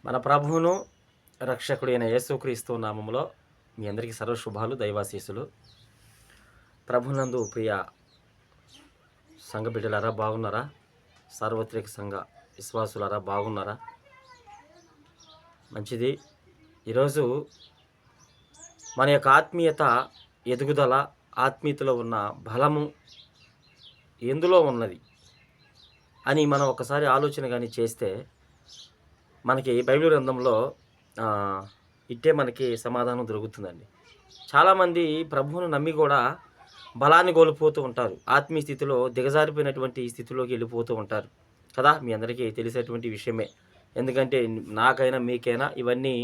మన ప్రభువును రక్షకుడైన యేసుక్రీస్తు నామములో మీ అందరికీ సర్వశుభాలు దైవాశీస్సులు. ప్రభునందు ప్రియ సంఘ బిడ్డలారా బాగున్నారా? సార్వత్రిక సంఘ విశ్వాసులారా బాగున్నారా? మంచిది. ఈరోజు మన యొక్క ఆత్మీయత ఎదుగుదల, ఆత్మీయతలో ఉన్న బలము ఎందులో ఉన్నది అని మనం ఒకసారి ఆలోచన కానీ చేస్తే మనకి బైబిల్ గ్రంథంలో ఇట్టే మనకి సమాధానం దొరుకుతుందండి. చాలామంది ప్రభువును నమ్మి కూడా బలాన్ని కోల్పోతూ ఉంటారు. ఆత్మీయ స్థితిలో దిగజారిపోయినటువంటి స్థితిలోకి వెళ్ళిపోతూ ఉంటారు కదా! మీ అందరికీ తెలిసేటువంటి విషయమే. ఎందుకంటే నాకైనా మీకైనా ఇవన్నీ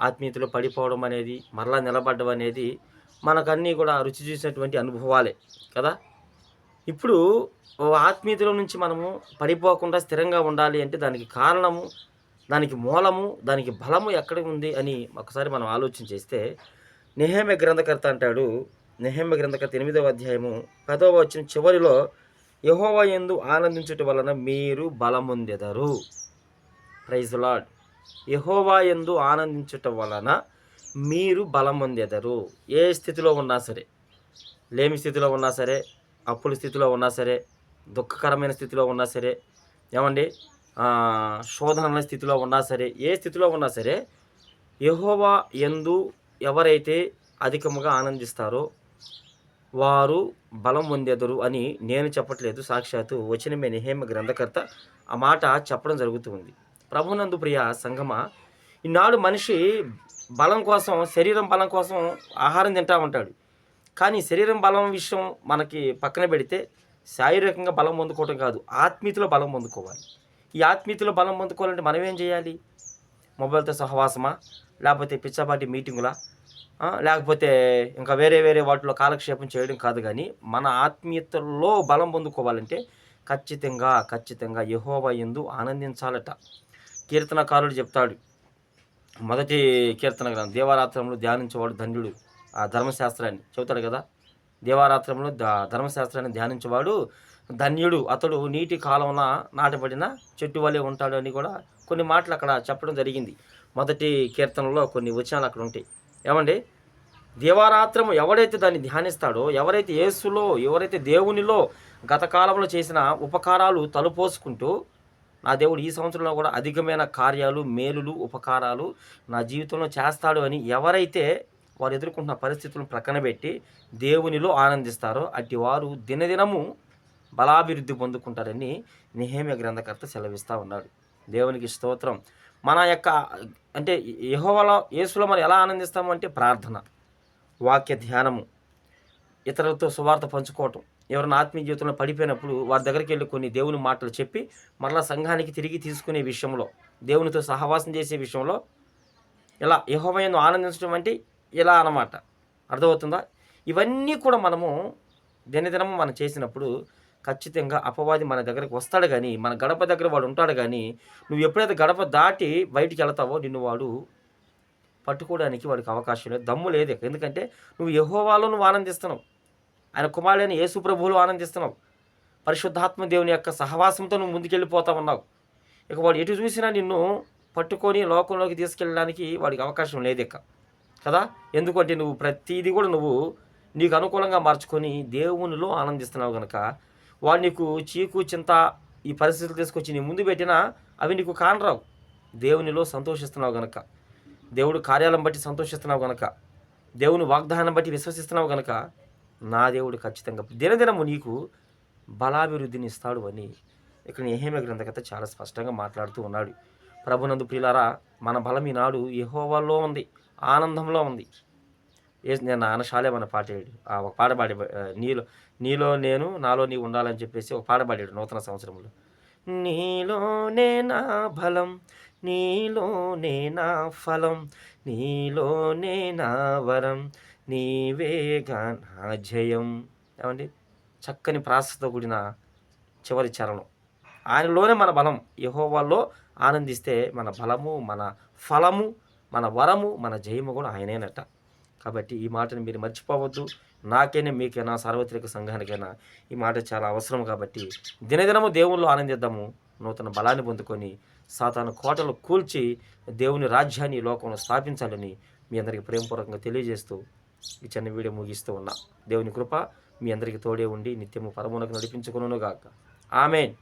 ఆత్మీయతలో పడిపోవడం అనేది, మరలా నిలబడడం అనేది మనకన్నీ కూడా రుచి చూసినటువంటి అనుభవాలే కదా! ఇప్పుడు ఆత్మీయతలో నుంచి మనము పడిపోకుండా స్థిరంగా ఉండాలి అంటే దానికి కారణము, దానికి మూలము, దానికి బలము ఎక్కడ ఉంది అని ఒకసారి మనం ఆలోచన చేస్తే నెహెమ్యా గ్రంథకర్త అంటాడు. నెహెమ్యా గ్రంథకర్త 8వ అధ్యాయము 10వ వచనం చివరిలో యెహోవా యందు ఆనందించుట వలన మీరు బలమొందెదరు. Praise the lord. యెహోవా యందు ఆనందించుట వలన మీరు బలమొందెదరు. ఏ స్థితిలో ఉన్నా సరే, లేమి స్థితిలో ఉన్నా సరే, అప్పుల స్థితిలో ఉన్నా సరే, దుఃఖకరమైన స్థితిలో ఉన్నా సరే, ఏమండి శోధనల స్థితిలో ఉన్నా సరే, ఏ స్థితిలో ఉన్నా సరే, యెహోవా యందు ఎవరైతే అధికముగా ఆనందిస్తారో వారు బలం పొందెదరు అని నేను చెప్పట్లేదు. సాక్షాత్తు వచనమే నెహెమ్యా గ్రంథకర్త ఆ మాట చెప్పడం జరుగుతూ ఉంది. ప్రభునందు ప్రియ సంగమా, ఈనాడు మనిషి బలం కోసం, శరీరం బలం కోసం ఆహారం తింటా ఉంటాడు. కానీ శరీరం బలం విషయం మనకి పక్కన పెడితే శారీరకంగా బలం పొందుకోవటం కాదు, ఆత్మీయతలో బలం పొందుకోవాలి. ఈ ఆత్మీయతలో బలం పొందుకోవాలంటే మనం ఏం చేయాలి? మొబైల్తో సహవాసమా, లేకపోతే పిచ్చాపాటి మీటింగులా, లేకపోతే ఇంకా వేరే వేరే వాటిలో కాలక్షేపం చేయడం కాదు. కానీ మన ఆత్మీయతలో బలం పొందుకోవాలంటే ఖచ్చితంగా యెహోవా యందు ఆనందించాలట. కీర్తనకారుడు చెప్తాడు, మొదటి కీర్తన గ్రంథం, దేవారాత్రంలో ధ్యానించేవాడు ధన్యుడు. ఆ ధర్మశాస్త్రాన్ని చెబుతాడు కదా, దేవారాత్రంలో ధర్మశాస్త్రాన్ని ధ్యానించేవాడు ధన్యుడు, అతడు నీటి కాలంలో నాటబడిన చెట్టు వలె ఉంటాడు అని కూడా కొన్ని మాటలు అక్కడ చెప్పడం జరిగింది. మొదటి కీర్తనలో కొన్ని వచనాలు అక్కడ ఉంటాయి. ఏమండి, దేవారాత్రము ఎవడైతే దాన్ని ధ్యానిస్తాడో, ఎవరైతే యేసులో, ఎవరైతే దేవునిలో గత కాలంలో చేసిన ఉపకారాలు తలుపోసుకుంటూ, నా దేవుడు ఈ సంవత్సరంలో కూడా అధికమైన కార్యాలు, మేలులు, ఉపకారాలు నా జీవితంలో చేస్తాడు అని ఎవరైతే వారు ఎదుర్కొంటున్న పరిస్థితులను ప్రక్కన పెట్టి దేవునిలో ఆనందిస్తారో అట్టి వారు దినదినము బలాభివృద్ధి పొందుకుంటారని నెహెమ్యా గ్రంథకర్త సెలవిస్తూ ఉన్నాడు. దేవునికి స్తోత్రం. మన యొక్క అంటే యెహోవాలో, యేసులో మనం ఎలా ఆనందిస్తాము అంటే ప్రార్థన, వాక్య ధ్యానము, ఇతరులతో సువార్త పంచుకోవటం. ఎవరైనా ఆత్మీయ జీవితంలో పడిపోయినప్పుడు వారి దగ్గరికి వెళ్ళి కొన్ని దేవుని మాటలు చెప్పి మరలా సంఘానికి తిరిగి తీసుకునే విషయంలో, దేవునితో సహవాసం చేసే విషయంలో ఇలా యెహోవా యందు ఆనందించడం అంటే ఇలా అన్నమాట. అర్థమవుతుందా? ఇవన్నీ కూడా మనము దినదినము మనం చేసినప్పుడు ఖచ్చితంగా అపవాది మన దగ్గరికి వస్తాడు. కానీ మన గడప దగ్గర వాడు ఉంటాడు. కానీ నువ్వు ఎప్పుడైతే గడప దాటి బయటికి వెళ్తావో నిన్ను వాడు పట్టుకోవడానికి వాడికి అవకాశం లేదు, దమ్ము లేదు. ఎందుకంటే నువ్వు యెహోవాలో నువ్వు ఆనందిస్తున్నావు, ఆయన కుమారుడైన యేసు ప్రభువులో ఆనందిస్తున్నావు, పరిశుద్ధాత్మ దేవుని యొక్క సహవాసంతో నువ్వు ముందుకెళ్ళిపోతా ఉన్నావు. ఇక వాడు ఎటు చూసినా నిన్ను పట్టుకొని లోకంలోకి తీసుకెళ్ళడానికి వాడికి అవకాశం లేదు ఇక కదా. ఎందుకంటే నువ్వు ప్రతిదీ కూడా నువ్వు నీకు అనుకూలంగా మార్చుకొని దేవునిలో ఆనందిస్తున్నావు కనుక వాడు నీకు చీకు చింత ఈ పరిస్థితులు తీసుకొచ్చి నీ ముందు పెట్టినా అవి నీకు కానరావు. దేవునిలో సంతోషిస్తున్నావు కనుక, దేవుడు కార్యాలను బట్టి సంతోషిస్తున్నావు కనుక, దేవుని వాగ్దానం బట్టి విశ్వసిస్తున్నావు కనుక నా దేవుడు ఖచ్చితంగా దినదినము నీకు బలాభివృద్ధిని ఇస్తాడు అని ఇక్కడ నెహెమ్యా గ్రంథకర్త చాలా స్పష్టంగా మాట్లాడుతూ ఉన్నాడు. ప్రభునందు ప్రియులారా, మన బలం ఈనాడు యెహోవాలో ఉంది, ఆనందంలో ఉంది. నేను ఆనశాలే మన పాడాడు, ఒక పాట పాడి, నీలో నేను నాలో నీవు ఉండాలని చెప్పేసి ఒక పాట పాడాడు నూతన సంవత్సరంలో. నీలోనే నా బలం, నీలోనే నా ఫలం, నీలోనే నా వరం, నీవేగా నా జయం. ఏమండి, చక్కని ప్రాసతో కూడిన చివరి చరణం. ఆయనలోనే మన బలం. యెహోవాలో ఆనందిస్తే మన బలము, మన ఫలము, మన వరము, మన జయము కూడా ఆయనేనట. కాబట్టి ఈ మాటను మీరు మర్చిపోవద్దు. నాకైనా, మీకైనా, సార్వత్రిక సంఘానికైనా ఈ మాట చాలా అవసరం. కాబట్టి దినదినము దేవుళ్ళు ఆనందిద్దాము, నూతన బలాన్ని పొందుకొని సాతాను కోటలు కూల్చి దేవుని రాజ్యాన్ని ఈ లోకంలో స్థాపించాలని మీ అందరికీ ప్రేమపూర్వకంగా తెలియజేస్తూ ఈ చిన్న వీడియో ముగిస్తూ ఉన్నా. దేవుని కృప మీ అందరికీ తోడే ఉండి నిత్యము పరమునకు నడిపించుకొనుగాక. ఆమేన్.